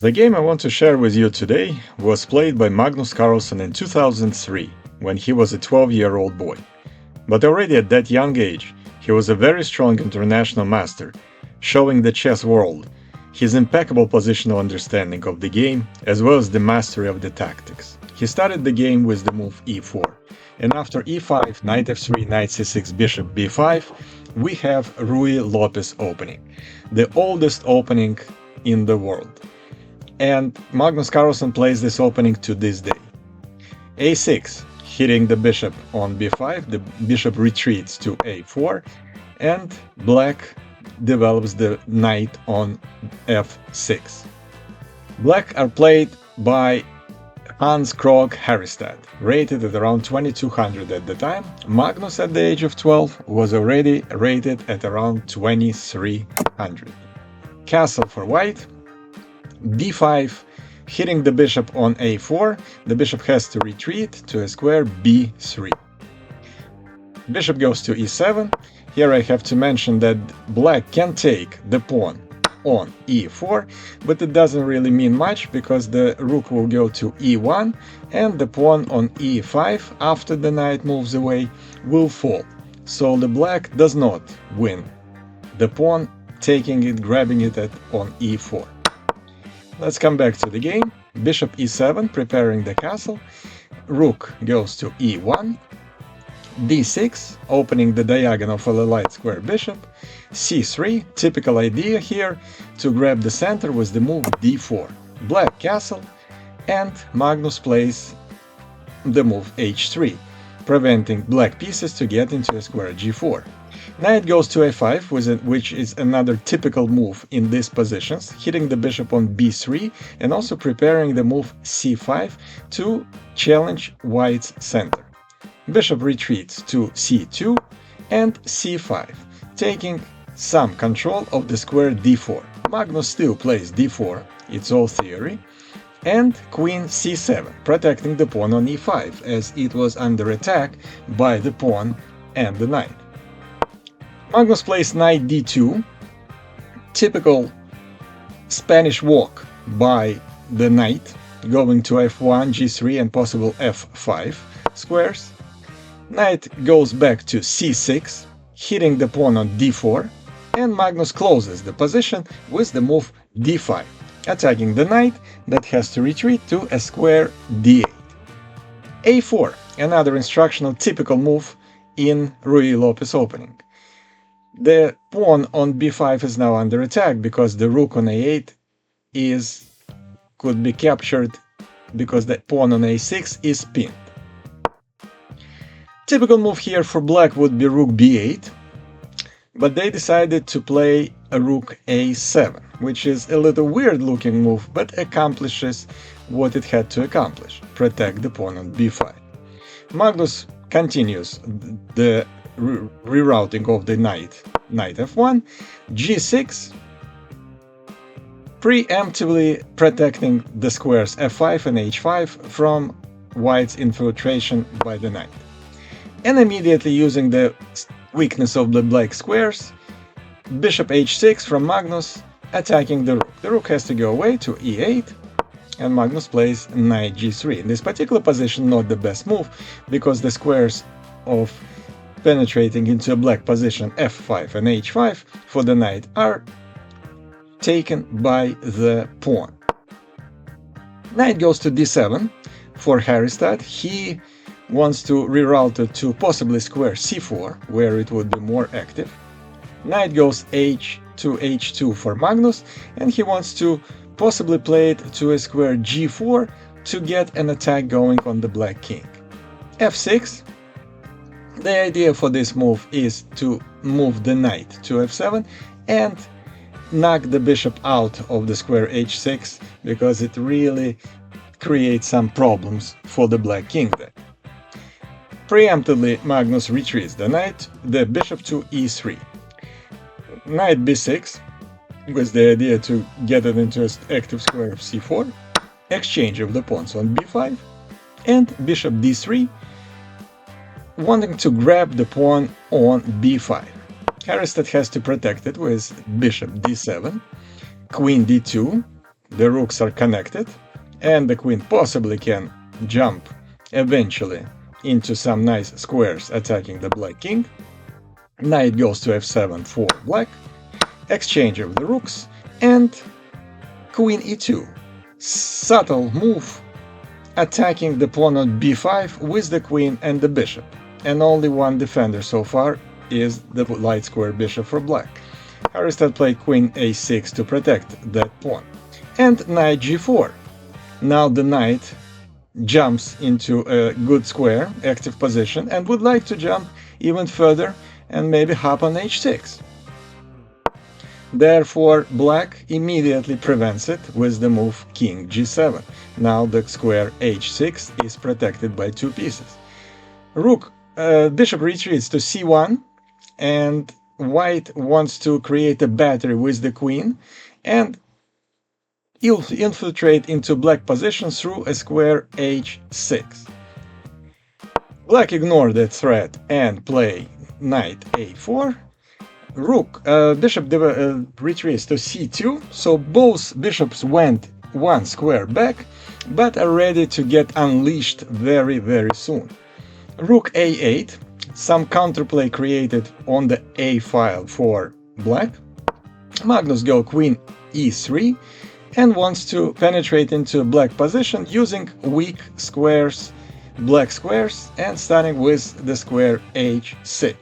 The game I want to share with you today was played by Magnus Carlsen in 2003, when he was a 12-year-old boy. But already at that young age, he was a very strong international master, showing the chess world his impeccable positional understanding of the game as well as the mastery of the tactics. He started the game with the move e4, and after e5, knight f3, knight c6, bishop b5, we have Ruy Lopez opening, the oldest opening in the world. And Magnus Carlsen plays this opening to this day. a6, hitting the bishop on b5, the bishop retreats to a4, and black develops the knight on f6. Black are played by Hans Krogh Harristad, rated at around 2200 at the time. Magnus at the age of 12 was already rated at around 2300. Castle for white, b5, hitting the bishop on a4, the bishop has to retreat to a square b3. Bishop goes to e7. Here I have to mention that black can take the pawn on e4, but it doesn't really mean much because the rook will go to e1 and the pawn on e5 after the knight moves away will fall. So the black does not win the pawn taking it, grabbing it on e4. Let's come back to the game. Bishop e7, preparing the castle. Rook goes to e1. d6, opening the diagonal for the light square bishop. c3, typical idea here, to grab the center with the move d4. Black castle, and Magnus plays the move h3, preventing black pieces to get into a square g4. Knight goes to a5, which is another typical move in these positions, hitting the bishop on b3 and also preparing the move c5 to challenge white's center. Bishop retreats to c2 and c5, taking some control of the square d4. Magnus still plays d4, it's all theory, and queen c7, protecting the pawn on e5 as it was under attack by the pawn and the knight. Magnus plays knight d2, typical Spanish walk by the knight, going to f1, g3 and possible f5 squares. Knight goes back to c6, hitting the pawn on d4, and Magnus closes the position with the move d5, attacking the knight that has to retreat to a square d8. a4, another instructional typical move in Ruy Lopez opening. The pawn on b5 is now under attack because the rook on a8 could be captured because the pawn on a6 is pinned. Typical move here for black would be rook b8, but they decided to play a rook a7, which is a little weird looking move but accomplishes what it had to accomplish, protect the pawn on b5. Magnus continues the rerouting of the knight f1, g6, preemptively protecting the squares f5 and h5 from white's infiltration by the knight, and immediately using the weakness of the black squares, bishop h6 from Magnus, attacking the rook. The rook has to go away to e8, and Magnus plays knight g3. In this particular position, not the best move, because the squares of penetrating into a black position f5 and h5 for the knight are taken by the pawn. Knight goes to d7 for Harristad. He wants to reroute it to possibly square c4, where it would be more active. Knight goes to h2 for Magnus, and he wants to possibly play it to a square g4 to get an attack going on the black king. f6. The idea for this move is to move the knight to f7 and knock the bishop out of the square h6, because it really creates some problems for the black king there. Preemptively, Magnus retreats the bishop to e3. Knight b6, with the idea to get it into an active square of c4, exchange of the pawns on b5, and bishop d3, wanting to grab the pawn on b5. Harristad has to protect it with bishop d7, queen d2, the rooks are connected, and the queen possibly can jump eventually into some nice squares attacking the black king. Knight goes to f7 for black, exchange of the rooks, and queen e2. Subtle move, attacking the pawn on b5 with the queen and the bishop. And only one defender so far is the light square bishop for black. Haristad played queen a6 to protect that pawn. And knight g4. Now the knight jumps into a good square, active position, and would like to jump even further and maybe hop on h6. Therefore, black immediately prevents it with the move king g7. Now the square h6 is protected by two pieces. Bishop retreats to c1, and white wants to create a battery with the queen and infiltrate into black position through a square h6. Black ignored that threat and play knight a4. Bishop retreats to c2, so both bishops went one square back, but are ready to get unleashed very, very soon. Rook a8, some counterplay created on the a file for black. Magnus go queen e3 and wants to penetrate into black position using weak squares, black squares, and starting with the square h6.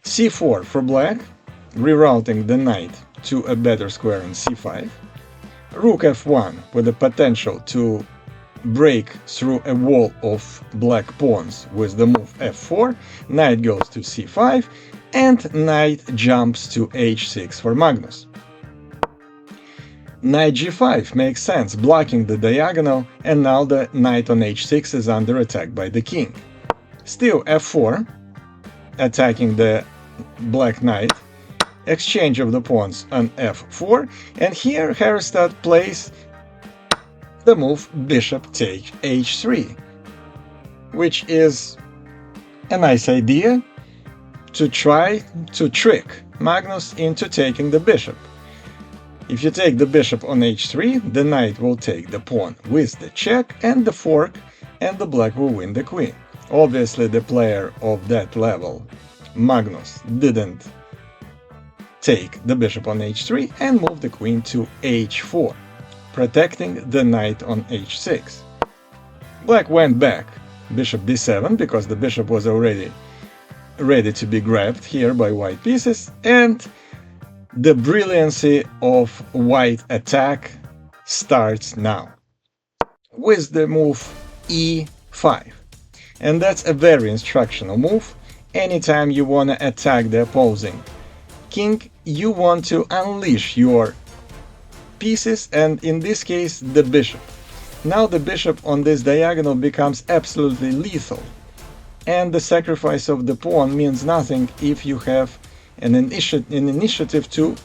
c4 for black, rerouting the knight to a better square on c5. Rook f1 with the potential to break through a wall of black pawns with the move f4. Knight goes to c5, and knight jumps to h6 for Magnus. Knight g5 makes sense, blocking the diagonal, and now the knight on h6 is under attack by the king. Still f4, attacking the black knight, exchange of the pawns on f4, and here Haristad plays the move bishop take h3, which is a nice idea to try to trick Magnus into taking the bishop. If you take the bishop on h3, the knight will take the pawn with the check and the fork, and the black will win the queen. Obviously, the player of that level, Magnus, didn't take the bishop on h3 and move the queen to h4, protecting the knight on h6. Black went back, bishop d7, because the bishop was already ready to be grabbed here by white pieces, and the brilliancy of white attack starts now with the move e5. And that's a very instructional move. Anytime you want to attack the opposing king, you want to unleash your pieces, and in this case the bishop. Now the bishop on this diagonal becomes absolutely lethal, and the sacrifice of the pawn means nothing if you have an initiative to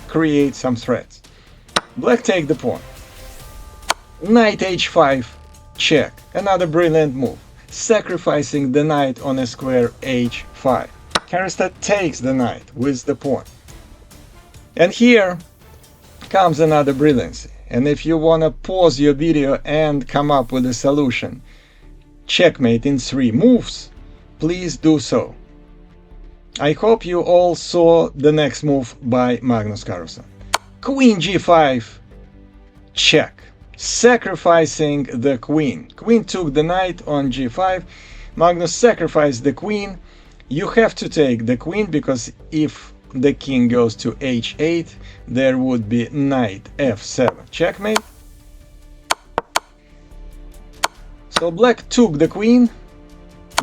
create some threats. Black take the pawn. Knight h5 check, another brilliant move, sacrificing the knight on a square h5. Haristad takes the knight with the pawn. And here comes another brilliancy. And if you want to pause your video and come up with a solution, checkmate in 3 moves, please do so. I hope you all saw the next move by Magnus Carlsen. Queen g5 check, sacrificing the queen. Queen took the knight on g5. Magnus sacrificed the queen. You have to take the queen, because if the king goes to h8, there would be knight f7 checkmate. So black took the queen.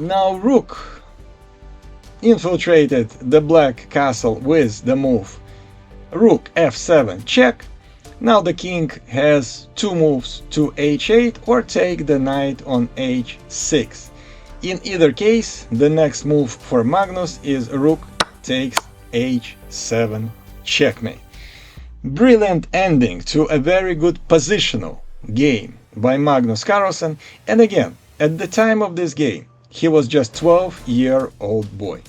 Now rook infiltrated the black castle with the move rook f7 check. Now the king has 2 moves to h8 or take the knight on h6. In either case, the next move for Magnus is rook takes h7 checkmate. Brilliant ending to a very good positional game by Magnus Carlsen, and again, at the time of this game, he was just 12-year-old boy.